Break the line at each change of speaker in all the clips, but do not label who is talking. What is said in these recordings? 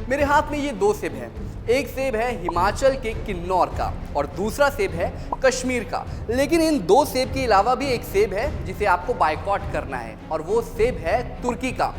मेरे हाथ में ये दो सेब हैं। एक सेब है हिमाचल के किन्नौर का और दूसरा सेब है कश्मीर का। लेकिन इन दो सेब के अलावा भी एक सेब है जिसे आपको बायकॉट करना है और वो सेब है तुर्की का।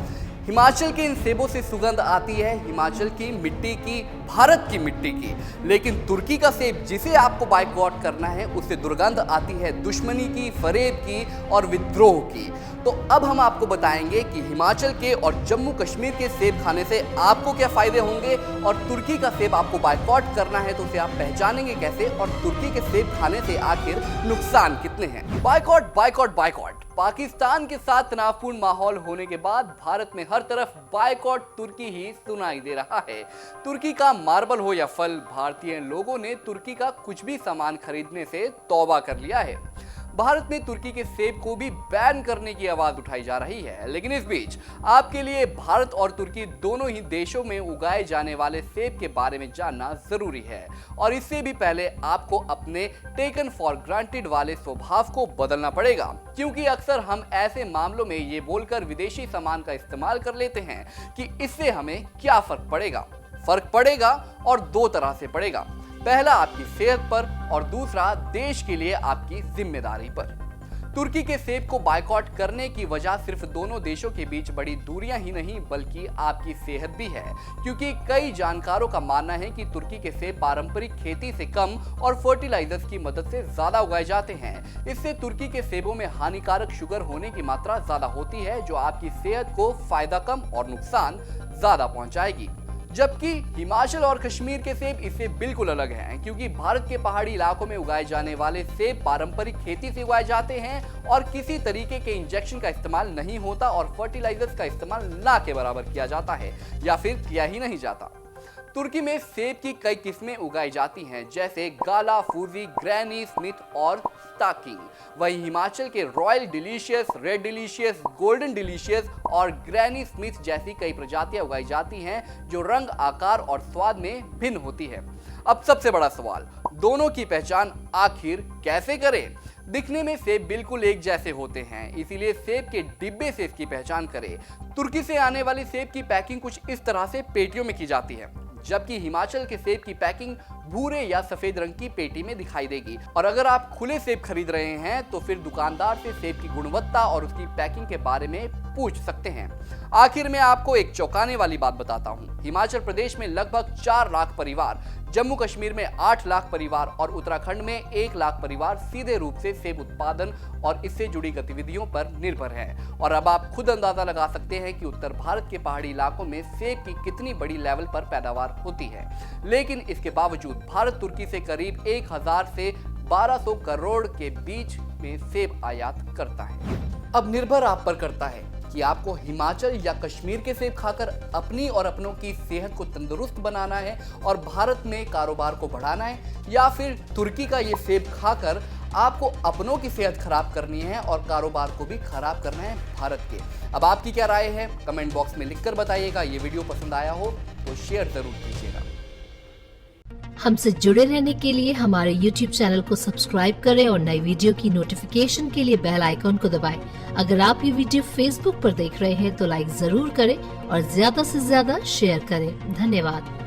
हिमाचल के इन सेबों से सुगंध आती है हिमाचल की मिट्टी की, भारत की मिट्टी की। लेकिन तुर्की का सेब जिसे आपको बायकॉट करना है उससे दुर्गंध आती है दुश्मनी की, फरेब की और विद्रोह की। तो अब हम आपको बताएंगे कि हिमाचल के और जम्मू कश्मीर के सेब खाने से आपको क्या फायदे होंगे और तुर्की का सेब आपको बायकॉट करना है तो उसे आप पहचानेंगे कैसे और तुर्की के सेब खाने से आखिर नुकसान कितने हैं। Boycott boycott boycott. पाकिस्तान के साथ तनावपूर्ण माहौल होने के बाद भारत में हर तरफ बायकॉट तुर्की ही सुनाई दे रहा है। तुर्की का मार्बल हो या फल, भारतीय लोगों ने तुर्की का कुछ भी सामान खरीदने से तौबा कर लिया है। भारत में तुर्की के सेब को भी बैन करने की आवाज उठाई जा रही है। लेकिन इस बीच आपके लिए भारत और तुर्की दोनों ही देशों में उगाए जाने वाले सेब के बारे में जानना जरूरी है और इससे भी पहले आपको अपने टेकन फॉर ग्रांटेड वाले स्वभाव को बदलना पड़ेगा, क्योंकि अक्सर हम ऐसे मामलों में ये बोलकर विदेशी सामान का इस्तेमाल कर लेते हैं कि इससे हमें क्या फर्क पड़ेगा और दो तरह से पड़ेगा। पहला आपकी सेहत पर और दूसरा देश के लिए आपकी जिम्मेदारी पर। तुर्की के सेब को बायकॉट करने की वजह सिर्फ दोनों देशों के बीच बड़ी दूरियां ही नहीं बल्कि आपकी सेहत भी है, क्योंकि कई जानकारों का मानना है कि तुर्की के सेब पारंपरिक खेती से कम और फर्टिलाइजर्स की मदद से ज्यादा उगाए जाते हैं। इससे तुर्की के सेबों में हानिकारक शुगर होने की मात्रा ज्यादा होती है जो आपकी सेहत को फायदा कम और नुकसान ज्यादा पहुंचाएगी। जबकि हिमाचल और कश्मीर के सेब इससे बिल्कुल अलग हैं, क्योंकि भारत के पहाड़ी इलाकों में उगाए जाने वाले सेब पारंपरिक खेती से उगाए जाते हैं और किसी तरीके के इंजेक्शन का इस्तेमाल नहीं होता और फर्टिलाइजर्स का इस्तेमाल ना के बराबर किया जाता है या फिर किया ही नहीं जाता। तुर्की में सेब की कई किस्में उगाई जाती हैं जैसे गाला, फूजी, ग्रैनी स्मिथ और स्टाकिंग। वहीं हिमाचल के royal delicious, red delicious, golden delicious और ग्रैनी स्मिथ जैसी कई प्रजातियां उगाई जाती हैं जो रंग, आकार और स्वाद में भिन्न होती है। अब सबसे बड़ा सवाल, दोनों की पहचान आखिर कैसे करें? दिखने में सेब बिल्कुल एक जैसे होते हैं, इसीलिए सेब के डिब्बे से इसकी पहचान करें। तुर्की से आने वाली सेब की पैकिंग कुछ इस तरह से पेटियों में की जाती है, जबकि हिमाचल के सेब की पैकिंग भूरे या सफेद रंग की पेटी में दिखाई देगी। और अगर आप खुले सेब खरीद रहे हैं तो फिर दुकानदार से सेब की गुणवत्ता और उसकी पैकिंग के बारे में पूछ सकते हैं। आखिर में आपको एक चौंकाने वाली बात बताता हूं। हिमाचल प्रदेश में लगभग 4 लाख परिवार, जम्मू कश्मीर में 8 लाख परिवार और उत्तराखंड में 1 लाख परिवार सीधे रूप से सेब उत्पादन और इससे जुड़ी गतिविधियों पर निर्भर हैं। और अब आप खुद अंदाजा लगा सकते हैं कि उत्तर भारत के पहाड़ी इलाकों में सेब की कितनी बड़ी लेवल पर पैदावार होती है। लेकिन इसके बावजूद भारत तुर्की से करीब 1000 से 1200 करोड़ के बीच में सेब आयात करता है। अब निर्भर आप पर करता है कि आपको हिमाचल या कश्मीर के सेब खाकर अपनी और अपनों की सेहत को तंदुरुस्त बनाना है और भारत में कारोबार को बढ़ाना है, या फिर तुर्की का ये सेब खाकर आपको अपनों की सेहत खराब करनी है और कारोबार को भी खराब करना है भारत के। अब आपकी क्या राय है कमेंट बॉक्स में लिखकर बताइएगा। ये वीडियो पसंद आया हो तो शेयर जरूर कीजिएगा।
हमसे जुड़े रहने के लिए हमारे YouTube चैनल को सब्सक्राइब करें और नई वीडियो की नोटिफिकेशन के लिए बेल आइकॉन को दबाएं। अगर आप ये वीडियो Facebook पर देख रहे हैं तो लाइक जरूर करें और ज्यादा से ज्यादा शेयर करें। धन्यवाद।